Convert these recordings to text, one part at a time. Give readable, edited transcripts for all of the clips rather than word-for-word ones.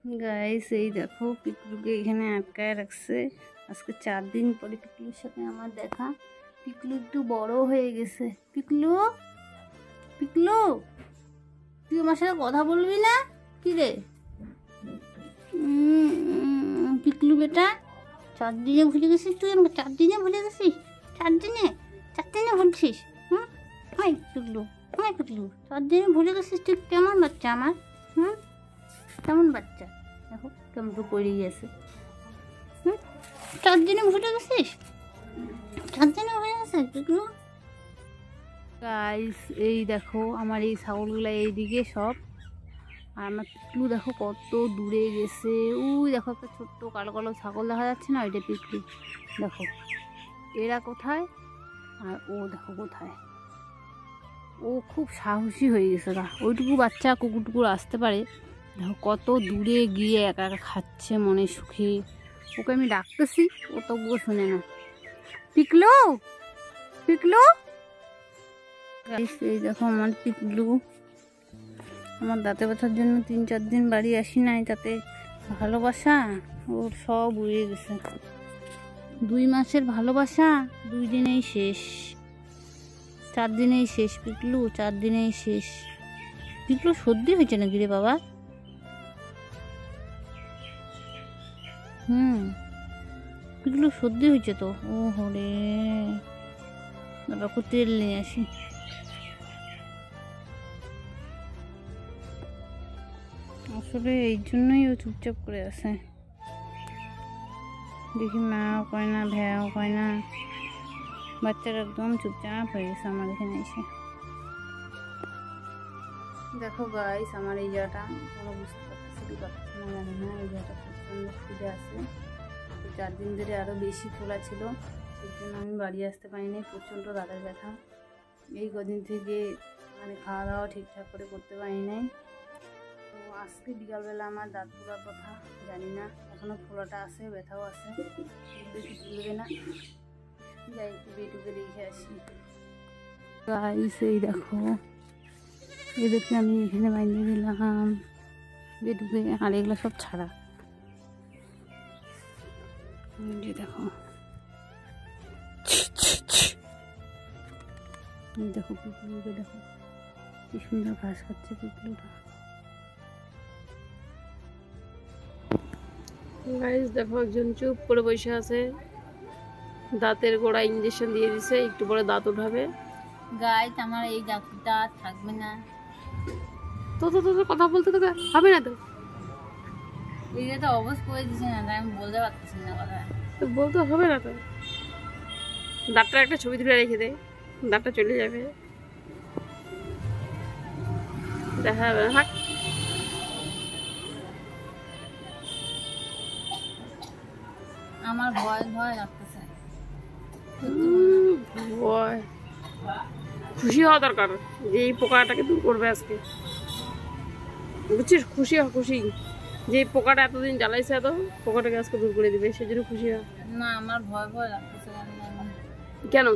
Guys এই দেখো পিকলুকে এখানে আটকায় রাখছে। আজকে 4 দিন পরে পিকলুর সাথে আমার দেখা। পিকলু একটু বড় হয়ে গেছে। পিকলু পিকলু তুই আমার সাথে কথা বলবি না? কি রে পিকলু বেটা, 4 দিনে ভুলে গেছিস তুই আমাকে? 4 দিনে ভুলে গেছিস? 4 দিনে ভুলছিস? হাই পিকলু, হাই পিকলু, 4 দিনে ভুলে গেছিস তুই? কেমন বাচ্চা আমার? কেমন বাচ্চা? দেখো কেমন তো পড়ে গেছে। 4 দিনে ভুলে গেছিস? 4 দিনে হয়ে গেছে পিকলু। গাইস এই দেখো আমার এই ছাগলগুলো এইদিকে সব, আর আমার পিকলু দেখো কত দূরে গেছে। ওই দেখো একটা ছোট্ট কালো কালো ছাগল দেখা যাচ্ছে না, ওইটা পিকলু। দেখো এরা কোথায় আর ও দেখো কোথায়। ও খুব সাহসী হয়ে গেছে না, ওইটুকু বাচ্চা কুকুর আসতে পারে। দেখো কত দূরে গিয়ে একা একা খাচ্ছে মনে সুখে। ওকে আমি ডাকতেছি ও তবুও শুনে না। পিকলু পিকলু, এই দেখো আমার পিকলু। আমার দাঁতে ব্যথার জন্য 3-4 দিন বাড়ি আসি নাই, তাতে ভালোবাসা ওর সব উড়ে গেছে। 2 মাসের ভালোবাসা 2 দিনেই শেষ, 4 দিনেই শেষ পিকলু, 4 দিনেই শেষ। পিকলু সর্দি হয়েছে নাকি রে বাবা? পিকলু সর্দি হয়েছে তো। ও হরে বাবাকে তেল নিয়ে আসি। আসলে এই জন্যই ও চুপচাপ করে আছে। দেখি মাও কয় না, ভ্যাও কয় না, বাচ্চারা একদম চুপচাপ হয়ে গেছে আমার এখানে এসে। দেখো গাইস আমার এই জায়গাটা কোনো বুঝতে পারতেছি কি পারতেছি না জানি না, এই জায়গাটা প্রচণ্ড ফুলে আছে। তো 4 দিন ধরে আরও বেশি খোলা ছিল, সেই জন্য আমি বাড়ি আসতে পারিনি। প্রচণ্ড দাঁতের ব্যথা, এই কদিন থেকে মানে খাওয়া দাওয়া ঠিকঠাক করে করতে পারি নাই। তো আজকে বিকালবেলা আমার দাঁত ফোলার কথা, জানি না এখনও ফোলাটা আছে, ব্যথাও আছে, বেশি তুলবে না। যাই একটু বেটুকে দেখে আসি। গাইস এই দেখো এদেরকে আমি এখানে বাইরে দিলাম বেটুকে, আর এগুলো সব ছাড়া। যে দেখো দেখো পিকলুকে দেখো কি সুন্দর ঘাস খাচ্ছে পিকলুটা। গাইস দেখো একজন চুপ করে বসে আছে, দাঁতের গোড়ায় ইঞ্জেকশন দিয়ে দিছে, একটু পরে দাঁত উঠাবে। গাইস আমার এই দাঁতটা থাকবে না। তো কথা বলতে তো হবে না, তো এইটা তো অবশ করে দিছে না, তাই আমি বলতে পারতেছি না কথা। তো বলতে হবে না তো। দাঁতটা একটা ছবি তুলে রেখে দে, দাঁতটা চলে যাবে, দেখা যাবে না। থাক, আমার ভয় ভয় লাগতেছে। ভয় খুশি হওয়া দরকার যে এই পোকাটাকে দূর করবে আজকে, বুঝছিস? খুশি হ, খুশি যে এই পোকাটা এতদিন জ্বালাইছে, এত পোকাটাকে আজকে দূর করে দিবে, সেজন্য খুশি হ। না আমার ভয় ভয় লাগতেছে। কেন?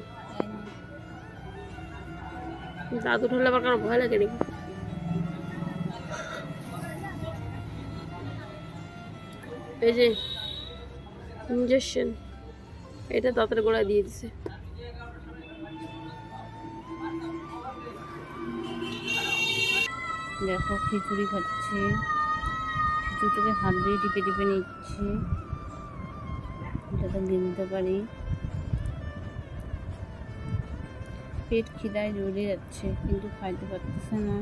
দাঁত উঠালে আবার কারো ভয় লাগে নাকি? এই যে ইঞ্জেকশন, এটা দাঁতের গোড়ায় দিয়ে দিছে। দেখো খিচুড়ি খাচ্ছে, খিচুড়িটাকে হাত দিয়ে টিপে টিপে নিচ্ছে, এটা তো গিলতে পারি। পেট খিদায় জ্বলে যাচ্ছে কিন্তু খাইতে পারতেছে না।